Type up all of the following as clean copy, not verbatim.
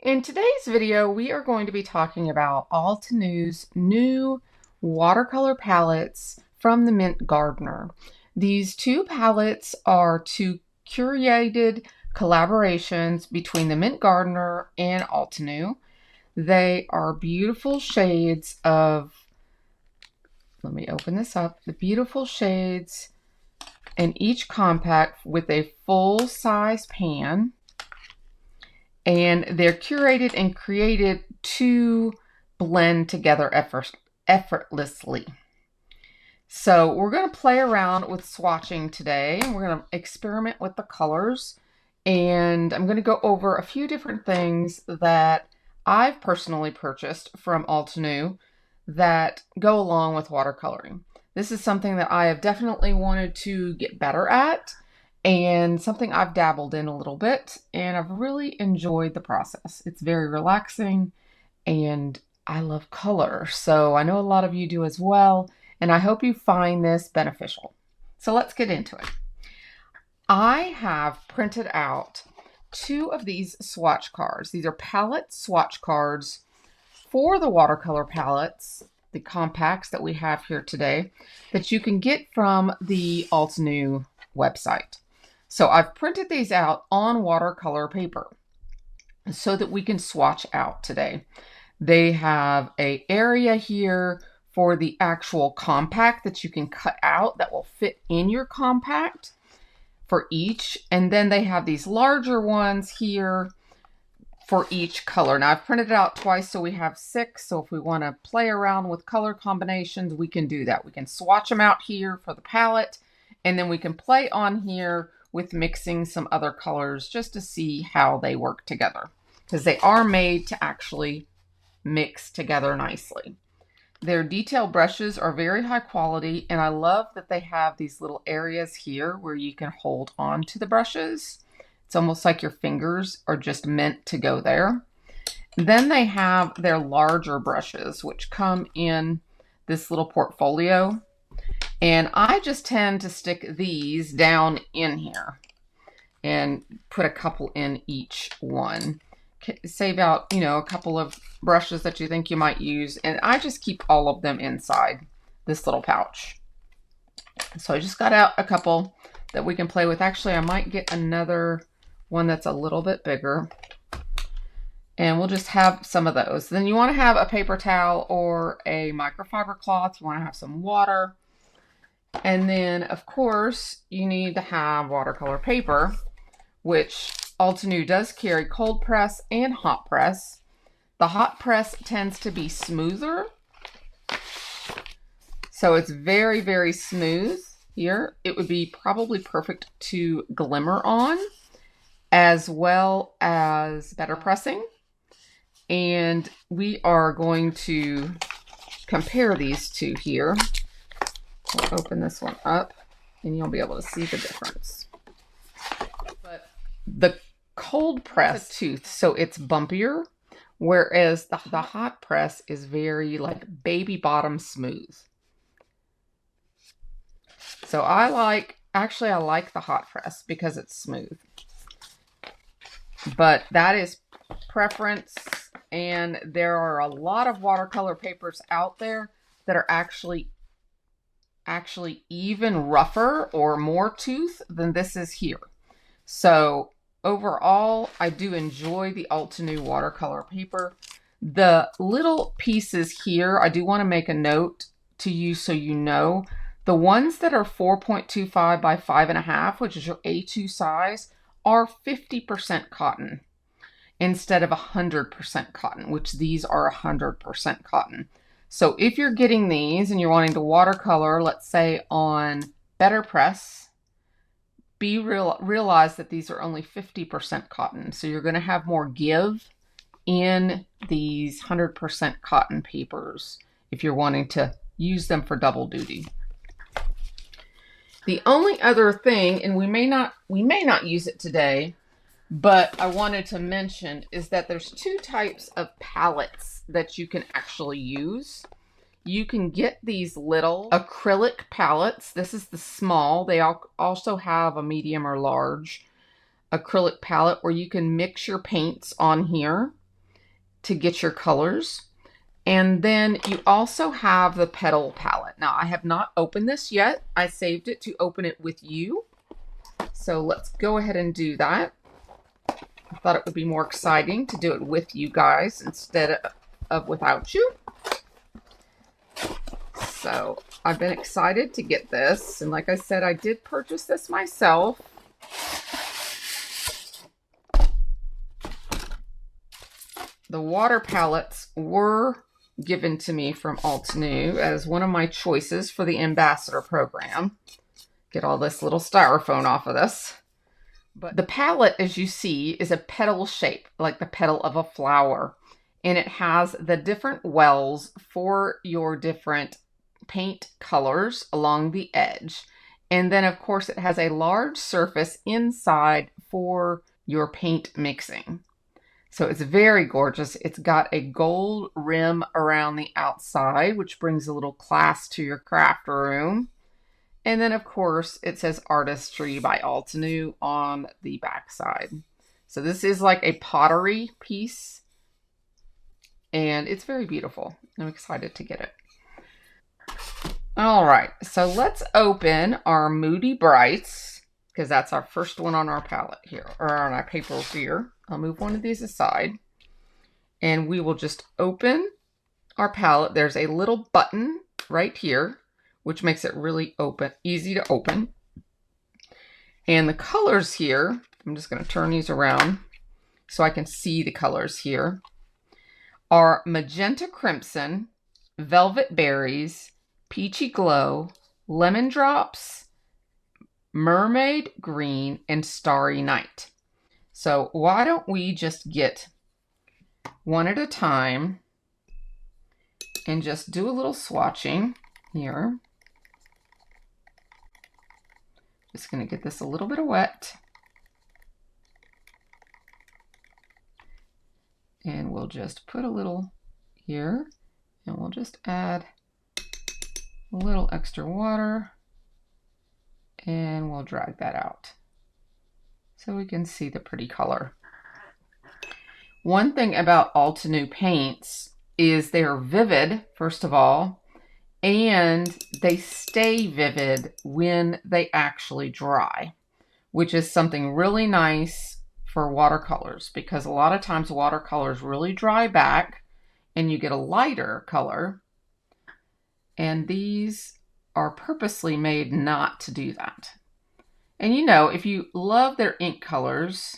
In today's video, we are going to be talking about Altenew's new watercolor palettes from the Mint Gardener. These two palettes are two curated collaborations between the Mint Gardener and Altenew. They are beautiful shades of, let me open this up, the beautiful shades in each compact with a full-size pan. And they're curated and created to blend together effortlessly. So we're going to play around with swatching today. We're going to experiment with the colors. And I'm going to go over a few different things that I've personally purchased from Altenew that go along with watercoloring. This is something that I have definitely wanted to get better at, and something I've dabbled in a little bit, and I've really enjoyed the process. It's very relaxing, and I love color, so I know a lot of you do as well, and I hope you find this beneficial. So let's get into it. I have printed out two of these swatch cards. These are palette swatch cards for the watercolor palettes, the compacts that we have here today, that you can get from the Altenew website. So I've printed these out on watercolor paper so that we can swatch out today. They have an area here for the actual compact that you can cut out that will fit in your compact for each. And then they have these larger ones here for each color. Now I've printed it out twice, so we have 6. So if we want to play around with color combinations, we can do that. We can swatch them out here for the palette, and then we can play on here with mixing some other colors just to see how they work together, because they are made to actually mix together nicely. Their detail brushes are very high quality, and I love that they have these little areas here where you can hold on to the brushes. It's almost like your fingers are just meant to go there. Then they have their larger brushes, which come in this little portfolio. And I just tend to stick these down in here and put a couple in each one. Save out, a couple of brushes that you think you might use. And I just keep all of them inside this little pouch. So I just got out a couple that we can play with. Actually, I might get another one that's a little bit bigger. And we'll just have some of those. Then you want to have a paper towel or a microfiber cloth. You want to have some water. And then, of course, you need to have watercolor paper, which Altenew does carry cold press and hot press. The hot press tends to be smoother, so it's very, very smooth here. It would be probably perfect to glimmer on, as well as better pressing. And we are going to compare these two here. We'll open this one up and you'll be able to see the difference. But the cold press tooth, so it's bumpier, whereas the hot press is very like baby bottom smooth. So I like the hot press because it's smooth. But that is preference, and there are a lot of watercolor papers out there that are actually even rougher or more tooth than this is here. So overall, I do enjoy the Altenew watercolor paper. The little pieces here, I do want to make a note to you so you know, the ones that are 4.25 by 5.5, which is your A2 size, are 50% cotton instead of 100% cotton, which these are 100% cotton. So if you're getting these and you're wanting to watercolor, let's say on BetterPress, realize that these are only 50% cotton. So you're going to have more give in these 100% cotton papers if you're wanting to use them for double duty. The only other thing, and we may not use it today, but I wanted to mention, is that there's two types of palettes that you can actually use. You can get these little acrylic palettes. This is the small. They also have a medium or large acrylic palette where you can mix your paints on here. to get your colors. And then you also have the petal palette. Now, I have not opened this yet. I saved it to open it with you. So let's go ahead and do that. I thought it would be more exciting to do it with you guys instead of without you. So I've been excited to get this. And like I said, I did purchase this myself. The water palettes were given to me from Altenew as one of my choices for the ambassador program. Get all this little styrofoam off of this. But the palette, as you see, is a petal shape, like the petal of a flower. And it has the different wells for your different paint colors along the edge. And then, of course, it has a large surface inside for your paint mixing. So it's very gorgeous. It's got a gold rim around the outside, which brings a little class to your craft room. And then, of course, it says Artistry by Altenew on the back side. So this is like a pottery piece, and it's very beautiful. I'm excited to get it. All right, so let's open our Moody Brights, because that's our first one on our palette here, or on our paper here. I'll move one of these aside, and we will just open our palette. There's a little button right here, which makes it really easy to open. And the colors here, I'm just going to turn these around so I can see the colors here, are Magenta Crimson, Velvet Berries, Peachy Glow, Lemon Drops, Mermaid Green, and Starry Night. So why don't we just get one at a time and just do a little swatching here. Just going to get this a little bit wet. And we'll just put a little here, and we'll just add a little extra water, and we'll drag that out so we can see the pretty color. One thing about Altenew paints is they're vivid, first of all, and they stay vivid when they actually dry, which is something really nice for watercolors, because a lot of times watercolors really dry back and you get a lighter color, and these are purposely made not to do that. And you know, if you love their ink colors,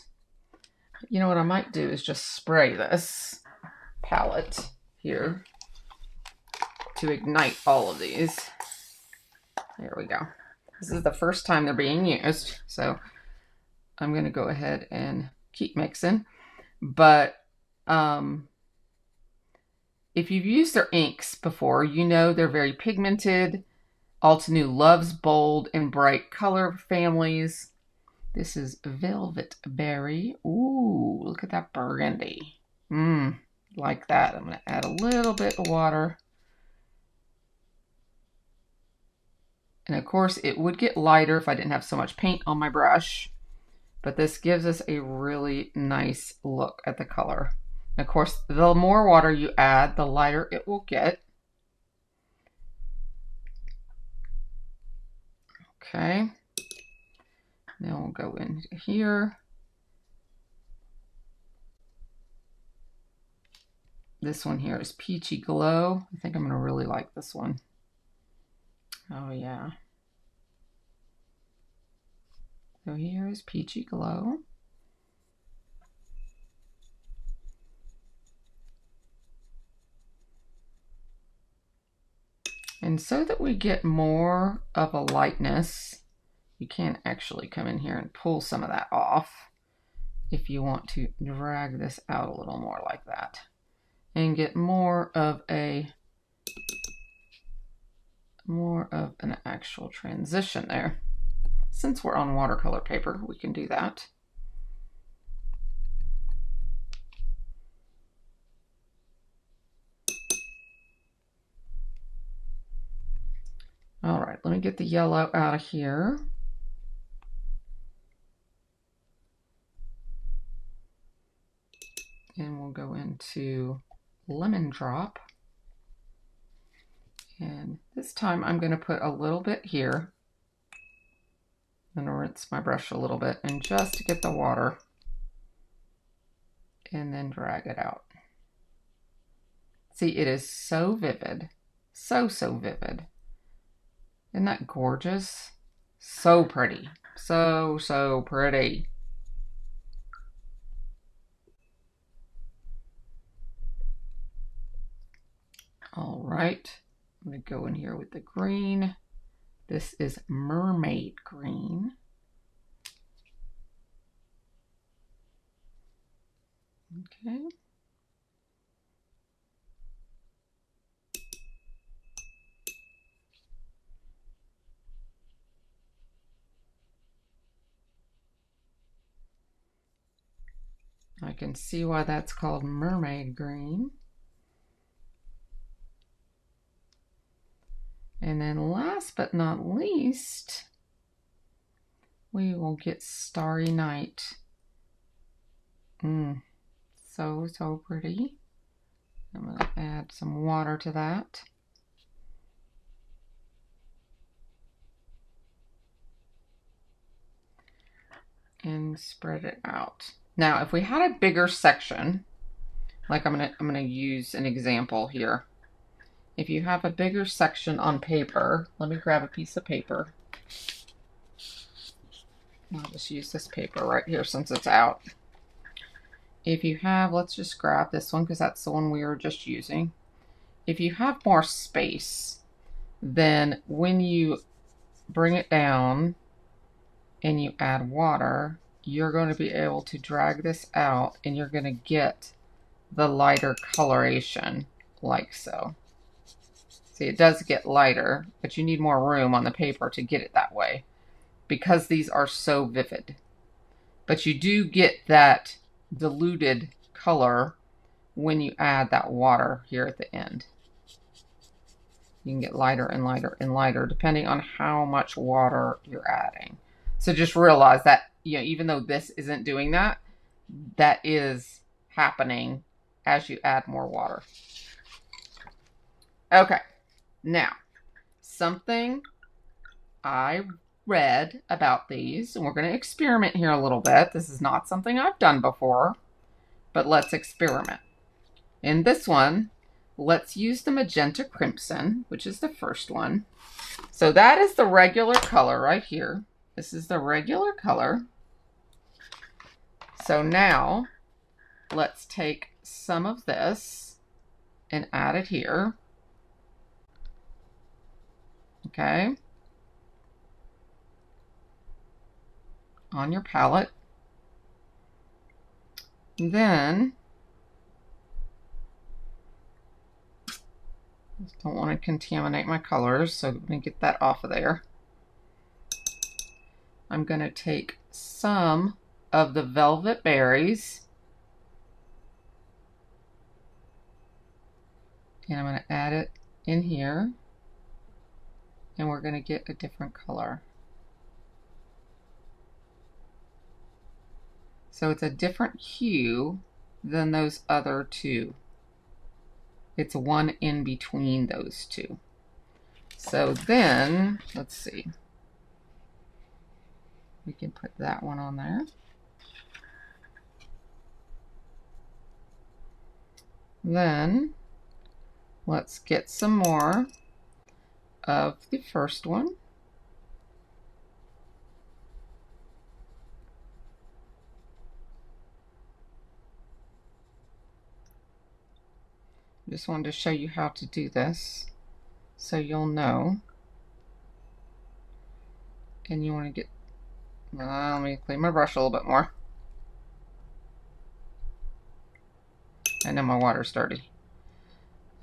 you know what I might do is just spray this palette here to ignite all of these. There we go. This is the first time they're being used, so I'm going to go ahead and keep mixing. But if you've used their inks before, you know they're very pigmented. Altenew loves bold and bright color families. This is Velvet Berry. Ooh, look at that burgundy. Like that. I'm going to add a little bit of water. And of course, it would get lighter if I didn't have so much paint on my brush. But this gives us a really nice look at the color. And of course, the more water you add, the lighter it will get. Okay. Now we'll go into here. This one here is Peachy Glow. I think I'm going to really like this one. Oh, yeah. So here is Peachy Glow. And so that we get more of a lightness, you can actually come in here and pull some of that off if you want to drag this out a little more like that and get more of an actual transition there. Since we're on watercolor paper, we can do that. All right, let me get the yellow out of here. And we'll go in going to lemon drop. And this time I'm going to put a little bit here. I'm going to rinse my brush a little bit and just to get the water. And then drag it out. See, it is so vivid. So vivid. Isn't that gorgeous? So pretty. So pretty. All right. I'm going to go in here with the green. This is mermaid green. Okay. I can see why that's called mermaid green. And then last but not least, we will get Starry Night. So pretty. I'm going to add some water to that. And spread it out. Now, if we had a bigger section, like I'm gonna use an example here. If you have a bigger section on paper, let me grab a piece of paper. I'll just use this paper right here since it's out. If you have, let's just grab this one because that's the one we were just using. If you have more space, then when you bring it down and you add water, you're going to be able to drag this out and you're going to get the lighter coloration like so. See, it does get lighter, but you need more room on the paper to get it that way because these are so vivid. But you do get that diluted color when you add that water here at the end. You can get lighter and lighter and lighter depending on how much water you're adding. So just realize that, you know, even though this isn't doing that, that is happening as you add more water. Okay, now, something I read about these, and we're going to experiment here a little bit. This is not something I've done before, but let's experiment. In this one, let's use the magenta crimson, which is the first one. So that is the regular color right here. This is the regular color. So now let's take some of this and add it here. Okay. On your palette. Then, just don't want to contaminate my colors, so let me get that off of there. I'm going to take some of the Velvet Berries and I'm going to add it in here, and we're going to get a different color. So it's a different hue than those other two. It's one in between those two. So then, let's see. We can put that one on there. Then, let's get some more of the first one. Just wanted to show you how to do this so you'll know. And you want to get, let me clean my brush a little bit more. I know my water's dirty.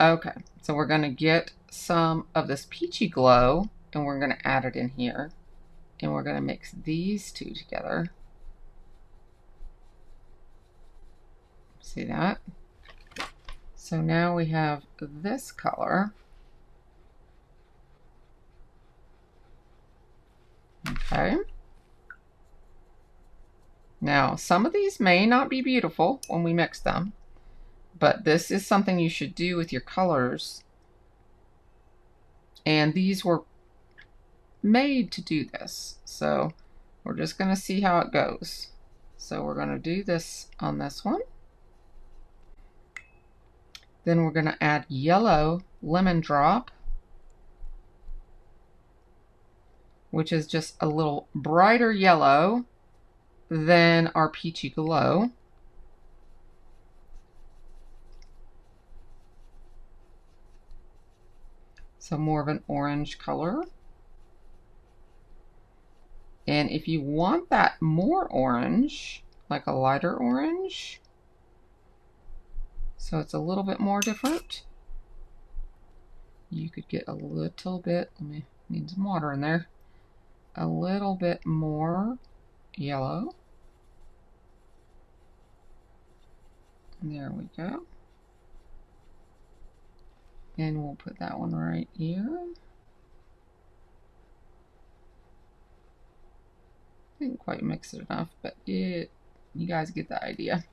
Okay, so we're going to get some of this peachy glow and we're going to add it in here. And we're going to mix these two together. See that? So now we have this color. Okay. Now, some of these may not be beautiful when we mix them, But this is something you should do with your colors. And these were made to do this. So we're just going to see how it goes. So we're going to do this on this one. Then we're going to add yellow lemon drop, which is just a little brighter yellow than our peachy glow. So more of an orange color. And if you want that more orange, like a lighter orange, so it's a little bit more different, you could get a little bit, let me need some water in there, a little bit more yellow. There we go. And we'll put that one right here. Didn't quite mix it enough, but you guys get the idea.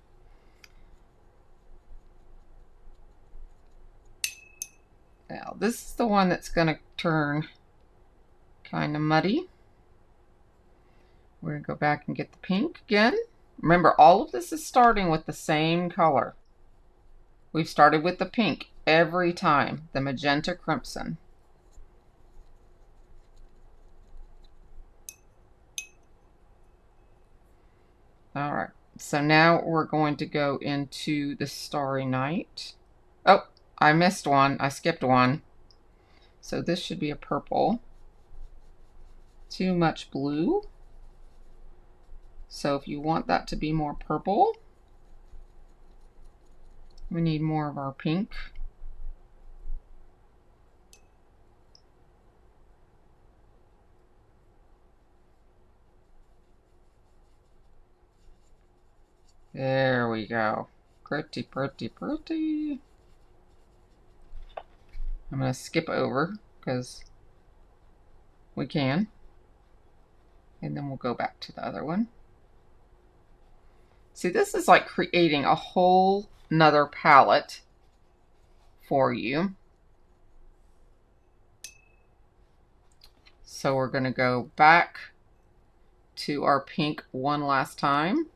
Now this is the one that's going to turn kind of muddy. We're going to go back and get the pink again. Remember, all of this is starting with the same color. We've started with the pink every time, the magenta crimson. All right, so now we're going to go into the Starry Night. Oh, I missed one. I skipped one. So this should be a purple. Too much blue. So if you want that to be more purple, we need more of our pink. There we go. Pretty, pretty, pretty. I'm going to skip over because we can. And then we'll go back to the other one. See, this is like creating a whole nother palette for you. So we're going to go back to our pink one last time.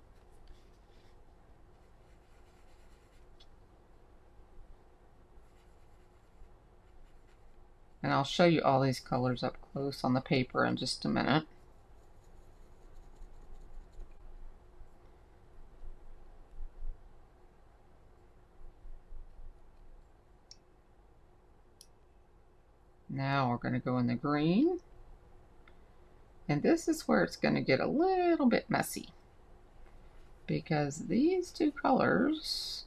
And I'll show you all these colors up close on the paper in just a minute. Now we're going to go in the green. And this is where it's going to get a little bit messy, because these two colors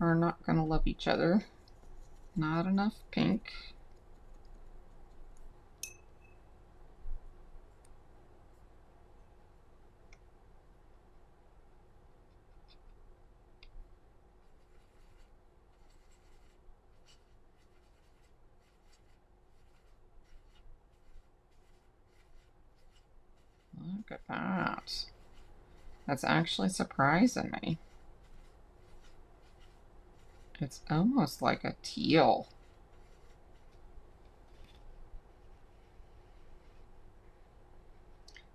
are not going to love each other. Not enough pink. Look at that. That's actually surprising me. It's almost like a teal.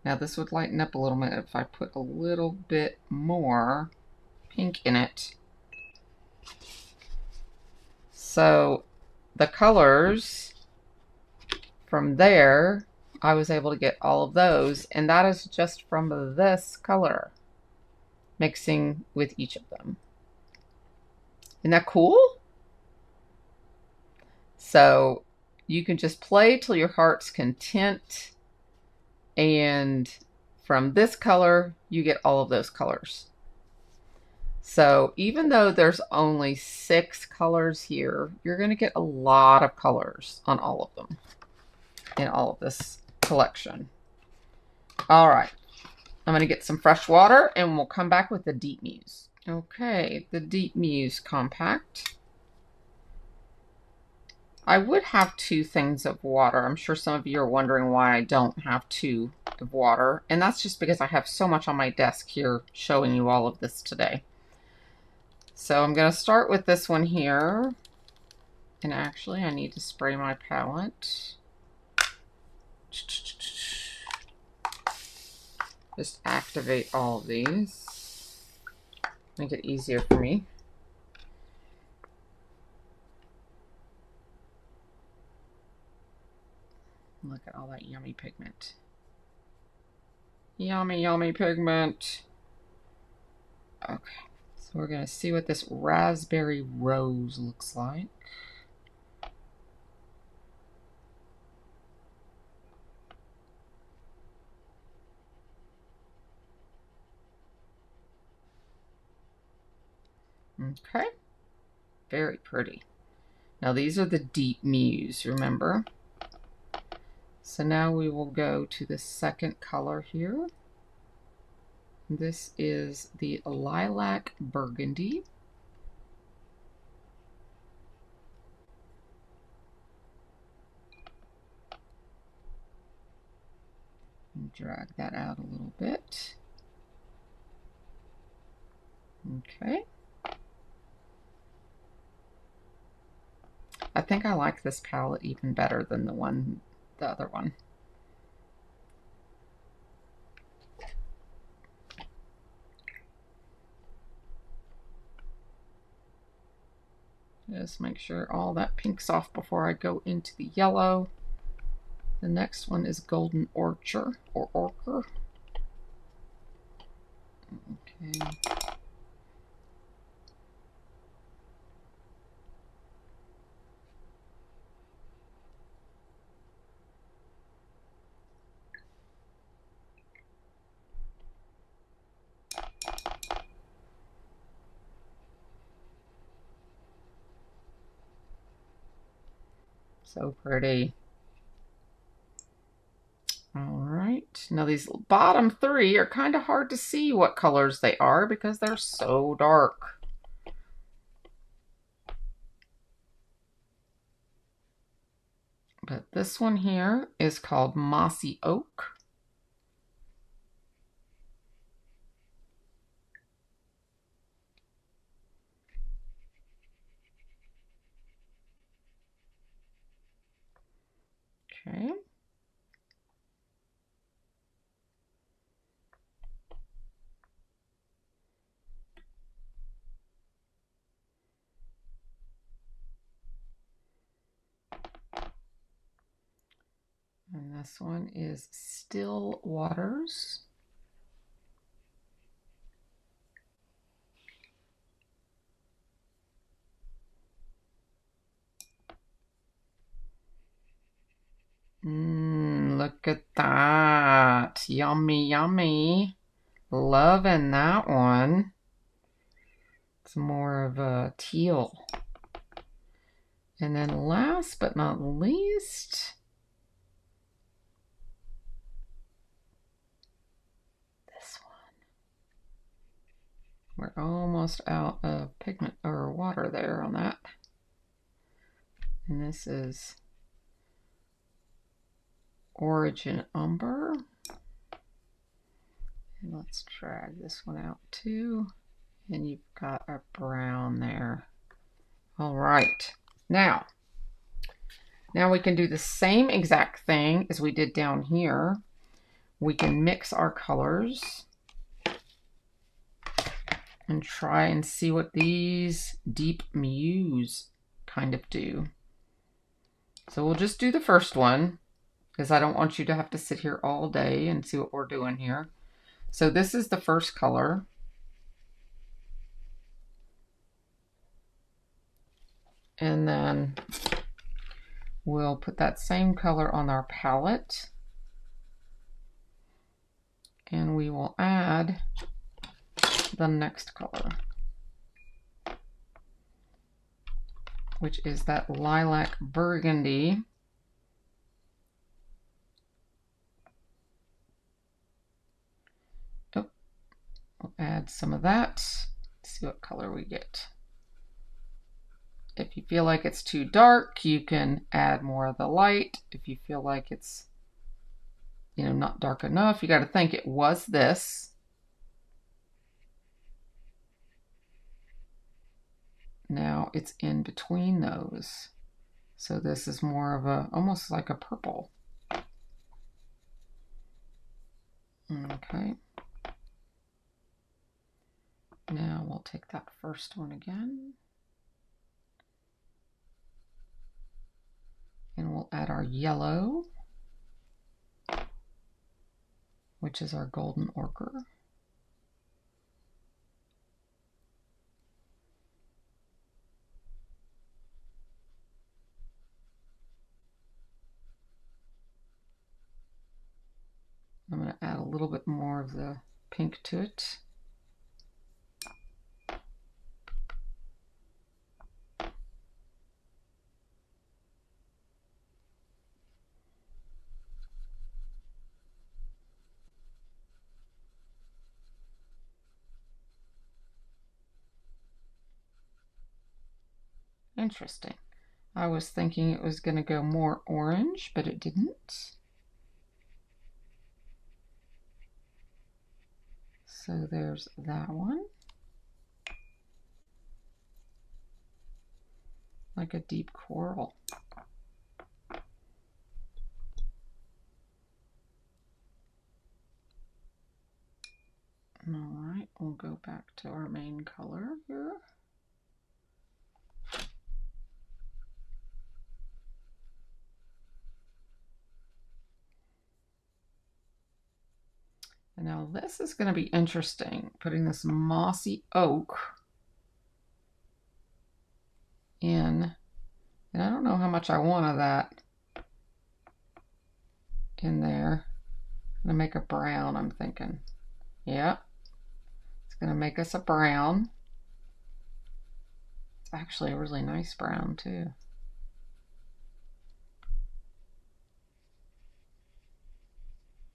Now this would lighten up a little bit if I put a little bit more pink in it. So the colors from there, I was able to get all of those, and that is just from this color mixing with each of them. Isn't that cool? So you can just play till your heart's content, and from this color you get all of those colors. So even though there's only 6 colors here, you're going to get a lot of colors on all of them in all of this collection. All right, I'm going to get some fresh water and we'll come back with the Deep Muse. Okay, the Deep Muse Compact. I would have 2 things of water. I'm sure some of you are wondering why I don't have 2 of water, and that's just because I have so much on my desk here showing you all of this today. So I'm going to start with this one here. And actually, I need to spray my palette. Just activate all of these. Make it easier for me. Look at all that yummy pigment. Yummy, yummy pigment. Okay, so we're going to see what this raspberry rose looks like. Okay, very pretty. Now these are the deep muse, remember? So now we will go to the second color here. This is the lilac burgundy. Drag that out a little bit. Okay. I think I like this palette even better than the other one. Just make sure all that pink's off before I go into the yellow. The next one is Golden Orchard or Ochre. Okay. So pretty. All right. Now these bottom three are kind of hard to see what colors they are because they're so dark. But this one here is called Mossy Oak. Okay. And this one is Still Waters. Look at that. Yummy, yummy. Loving that one. It's more of a teal. And then last but not least, this one. We're almost out of pigment or water there on that. And this is Origin Umber. And let's drag this one out too. And you've got a brown there. All right. Now we can do the same exact thing as we did down here. We can mix our colors and try and see what these deep muse kind of do. So we'll just do the first one because I don't want you to have to sit here all day and see what we're doing here. So this is the first color. And then we'll put that same color on our palette. And we will add the next color, which is that lilac burgundy. Oh, we'll add some of that. See what color we get. If you feel like it's too dark, you can add more of the light. If you feel like it's, you know, not dark enough, you got to think it was this. now it's in between those. So this is more of a, almost like a purple. Okay. Now we'll take that first one again. And we'll add our yellow, which is our golden ochre. I'm going to add a little bit more of the pink to it. Interesting. I was thinking it was going to go more orange, but it didn't. So there's that one. Like a deep coral. All right, we'll go back to our main color here. And now this is going to be interesting, putting this mossy oak in, and I don't know how much I want of that in there. I'm going to make a brown, I'm thinking. Yeah, it's going to make us a brown. It's actually a really nice brown too.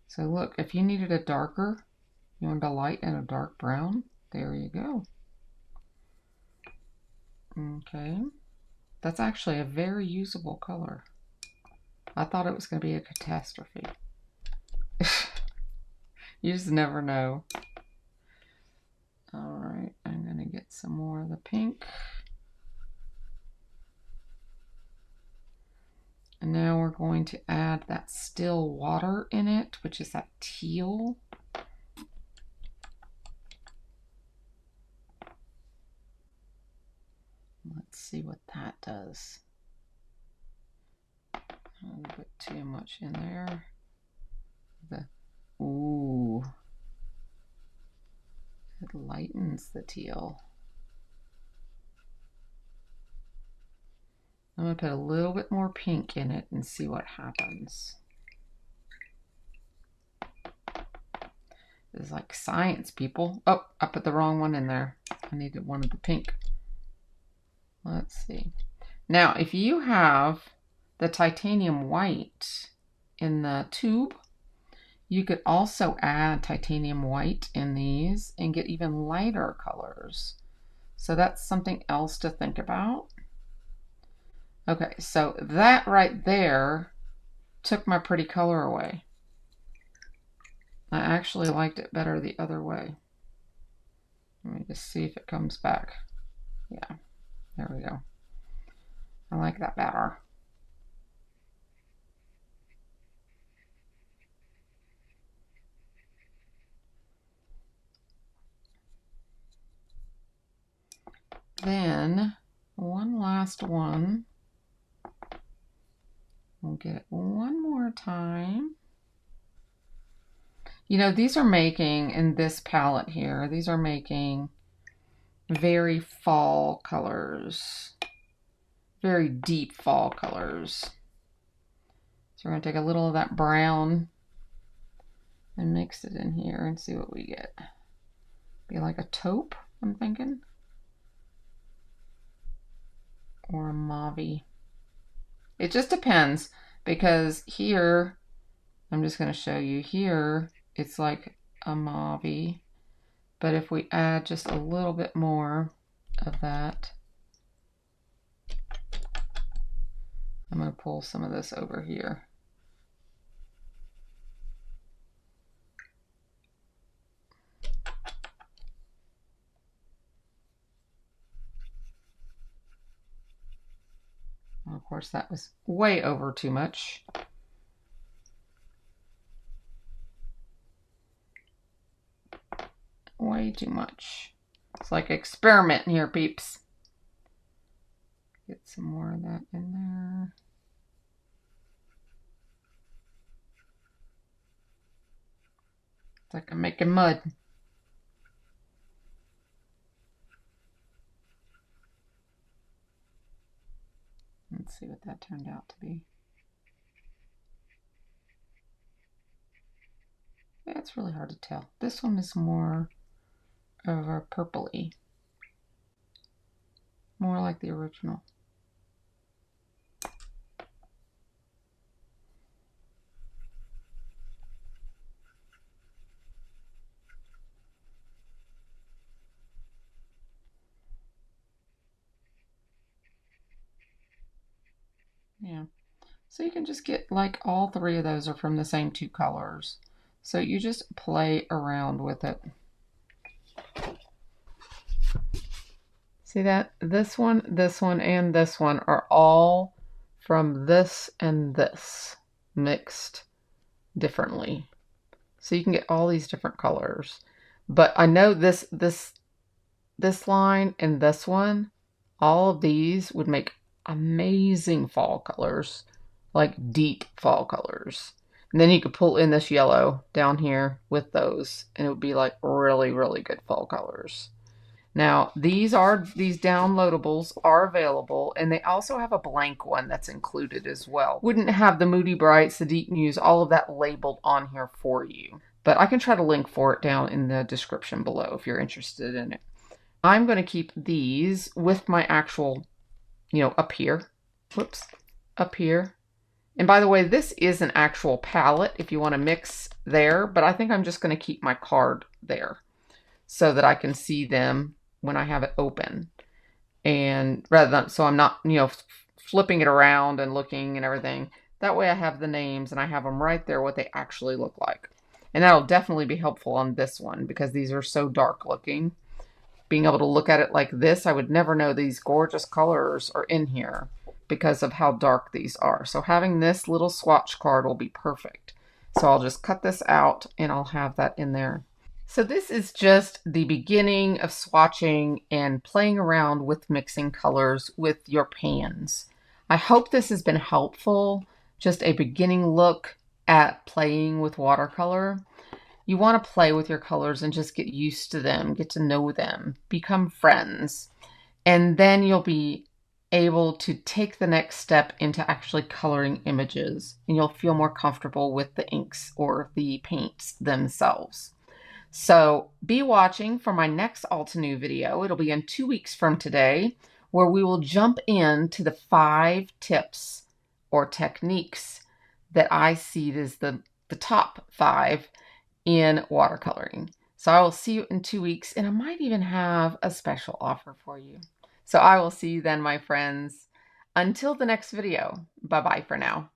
So look, if you needed a darker, you wanted a light and a dark brown, there you go. Okay, that's actually a very usable color. I thought it was going to be a catastrophe. You just never know. All right, I'm going to get some more of the pink. And now we're going to add that still water in it, which is that teal. Let's see what that does. A little bit too much in there. Ooh. It lightens the teal. I'm going to put a little bit more pink in it and see what happens. This is like science, people. Oh, I put the wrong one in there. I needed one of the pink. Let's see. Now, if you have the titanium white in the tube, you could also add titanium white in these and get even lighter colors. So that's something else to think about. Okay, so that right there took my pretty color away. I actually liked it better the other way. Let me just see if it comes back. Yeah, there we go. I like that better. Then one last one. We'll get it one more time. You know, these are making, in this palette here, these are making very fall colors. Very deep fall colors. So we're going to take a little of that brown and mix it in here and see what we get. Be like a taupe, I'm thinking. Or a mauve-y. It just depends, because here, I'm just going to show you here, it's like a mauve-y. But if we add just a little bit more of that, I'm going to pull some of this over here. Of course, that was way over too much. Way too much. It's like experimenting here, peeps. Get some more of that in there. It's like I'm making mud. Let's see what that turned out to be. Yeah, it's really hard to tell. This one is more of a purpley. More like the original. Yeah. So you can just get like all three of those are from the same two colors. So you just play around with it. See that? This one, and this one are all from this and this mixed differently. So you can get all these different colors. But I know this line and this one, all of these would make amazing fall colors, like deep fall colors. And then you could pull in this yellow down here with those, and it would be like really, really good fall colors. Now, these downloadables are available, and they also have a blank one that's included as well. Wouldn't have the Moody Brights, the Deep News, all of that labeled on here for you. But I can try to link for it down in the description below if you're interested in it. I'm going to keep these with my actual, up here. Whoops, up here. And by the way, this is an actual palette if you want to mix there, but I think I'm just going to keep my card there so that I can see them when I have it open. And rather than, so I'm not, flipping it around and looking and everything. That way I have the names and I have them right there, what they actually look like. And that'll definitely be helpful on this one because these are so dark looking. Being able to look at it like this, I would never know these gorgeous colors are in here because of how dark these are. So having this little swatch card will be perfect. So I'll just cut this out and I'll have that in there. So this is just the beginning of swatching and playing around with mixing colors with your pans. I hope this has been helpful. Just a beginning look at playing with watercolor. You want to play with your colors and just get used to them, get to know them, become friends. And then you'll be able to take the next step into actually coloring images. And you'll feel more comfortable with the inks or the paints themselves. So be watching for my next Altenew video. It'll be in 2 weeks from today, where we will jump into the 5 tips or techniques that I see as the top 5 in watercoloring. So I will see you in 2 weeks, and I might even have a special offer for you. So I will see you then, my friends. Until the next video, bye-bye for now.